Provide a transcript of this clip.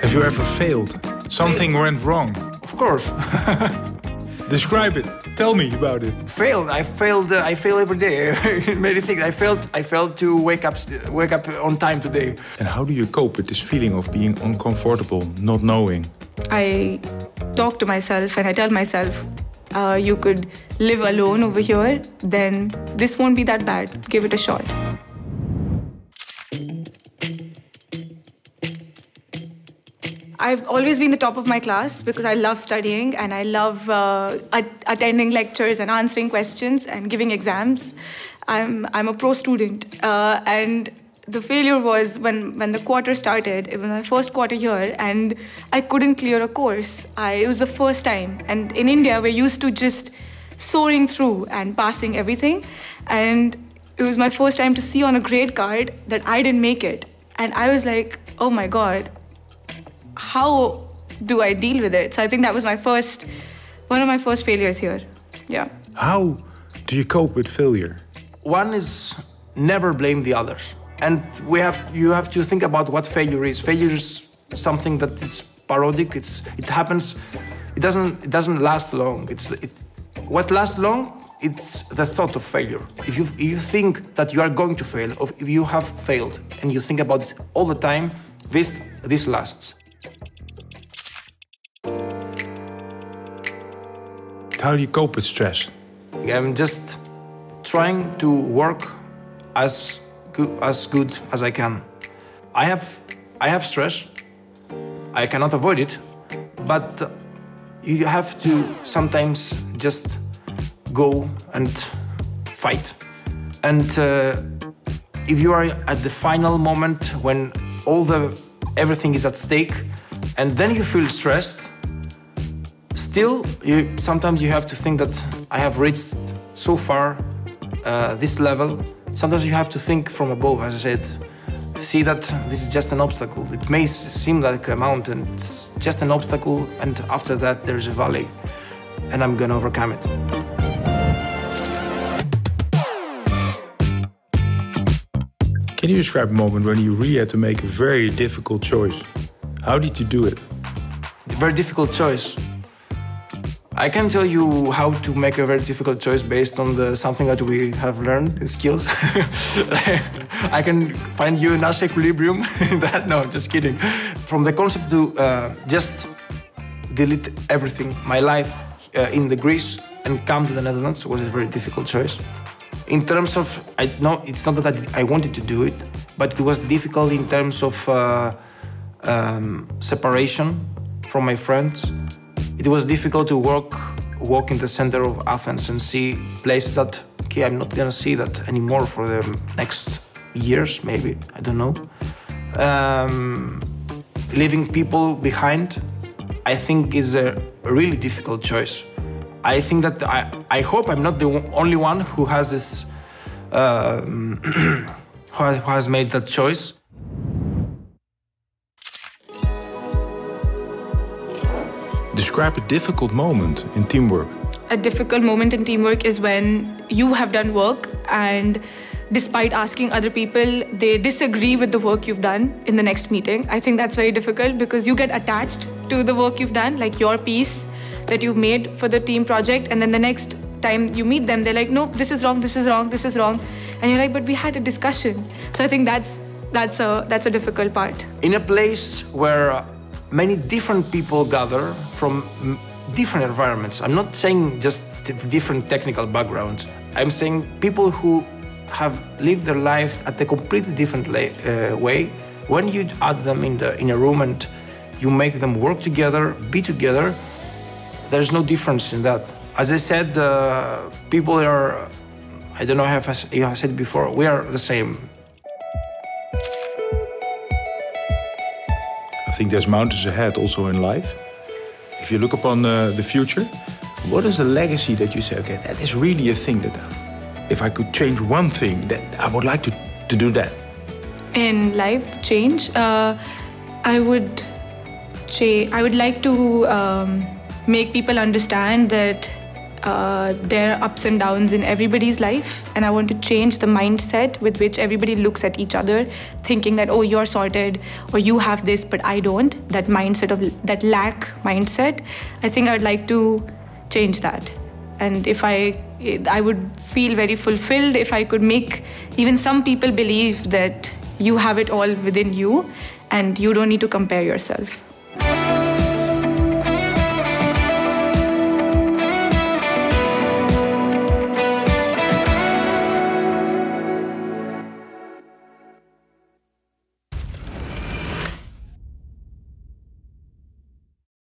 Have you ever failed? Something went wrong? Of course. Describe it. Tell me about it. Failed. I fail every day. Many things. I failed to wake up on time today. And how do you cope with this feeling of being uncomfortable, not knowing? I talk to myself and I tell myself, you could live alone over here, then this won't be that bad. Give it a shot. I've always been the top of my class because I love studying and I love attending lectures and answering questions and giving exams. I'm a pro student. And the failure was when the quarter started. It was my first quarter here and I couldn't clear a course. It was the first time. And in India, we're used to just soaring through and passing everything. And it was my first time to see on a grade card that I didn't make it. And I was like, oh my God, how do I deal with it? So I think that was one of my first failures here. Yeah. How do you cope with failure? One is never blame the others. And you have to think about what failure is. Failure is something that is parodic. It happens. It doesn't last long. What lasts long? It's the thought of failure. If you think that you are going to fail, or if you have failed, and you think about it all the time, this lasts. How do you cope with stress? I'm just trying to work as good as I can. I have stress. I cannot avoid it, but you have to sometimes just go and fight. And if you are at the final moment when everything is at stake, and then you feel stressed, still, sometimes you have to think that I have reached so far this level. Sometimes you have to think from above, as I said. See that this is just an obstacle. It may seem like a mountain. It's just an obstacle, and after that there is a valley, and I'm gonna overcome it. Can you describe a moment when you really had to make a very difficult choice? How did you do it? A very difficult choice. I can tell you how to make a very difficult choice based on something that we have learned in skills. I can find you a nice equilibrium in that. No, I'm just kidding. From the concept to just delete everything, my life in the Greece, and come to the Netherlands was a very difficult choice. In terms of, it's not that I wanted to do it, but it was difficult in terms of separation from my friends. It was difficult to walk in the center of Athens and see places that, okay, I'm not gonna see that anymore for the next years, maybe, I don't know. Leaving people behind, I think, is a really difficult choice. I think that I hope I'm not the only one who has this, who has made that choice. Describe a difficult moment in teamwork. A difficult moment in teamwork is when you have done work and despite asking other people, they disagree with the work you've done in the next meeting. I think that's very difficult because you get attached to the work you've done, like your piece that you've made for the team project, and then the next time you meet them, they're like, no, this is wrong, this is wrong, this is wrong. And you're like, but we had a discussion. So I think that's a difficult part. In a place where many different people gather from different environments. I'm not saying just different technical backgrounds. I'm saying people who have lived their life at a completely different way. When you add them in a room and you make them work together, be together, there's no difference in that. As I said, people are, I don't know if you have said before, we are the same. I think there's mountains ahead also in life. If you look upon the future, what is a legacy that you say, okay, that is really a thing that if I could change one thing, that I would like to do that? In life change, I would like to make people understand that there are ups and downs in everybody's life, and I want to change the mindset with which everybody looks at each other, thinking that, oh, you're sorted, or you have this, but I don't. That mindset of that lack mindset, I think I would like to change that. And if I would feel very fulfilled if I could make even some people believe that you have it all within you and you don't need to compare yourself.